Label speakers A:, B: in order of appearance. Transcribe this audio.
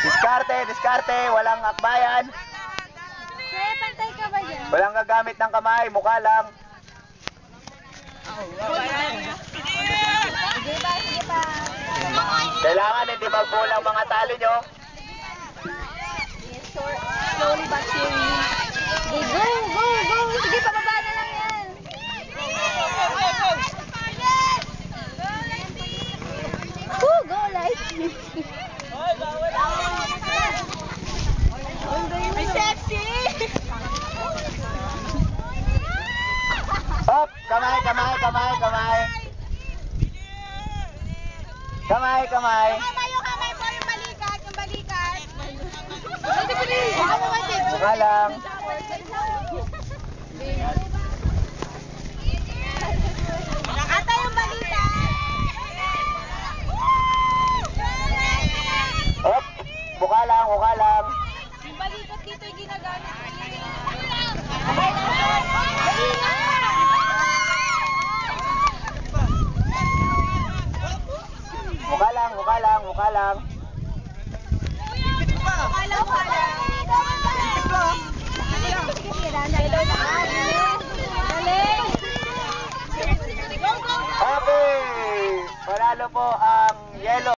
A: Diskarte, diskarte. Walang akbayan.
B: Kaya pantay ka ba dyan?
A: Walang gagamit ng kamay. Mukha lang.
B: Sige pa, sige pa.
A: Kailangan hindi magbulang mga tali nyo.
B: Yes, slowly but surely. Okay, go, go, go. Sige, pababa na lang yan. Woo, go, Lightning. Ay, sexy!
A: Up! Kamay, kamay, kamay, kamay. Kamay, kamay.
B: Yung kamay po, yung balikat, yung balikat.
A: Mukha lang.
B: Ata yung balikat.
A: Up! Mukha lang, mukha lang.
B: Yung balikat dito yung ginagamit.
A: Mukha lang, mukha lang, mukha lang. Okay! Panalo po ang yellow.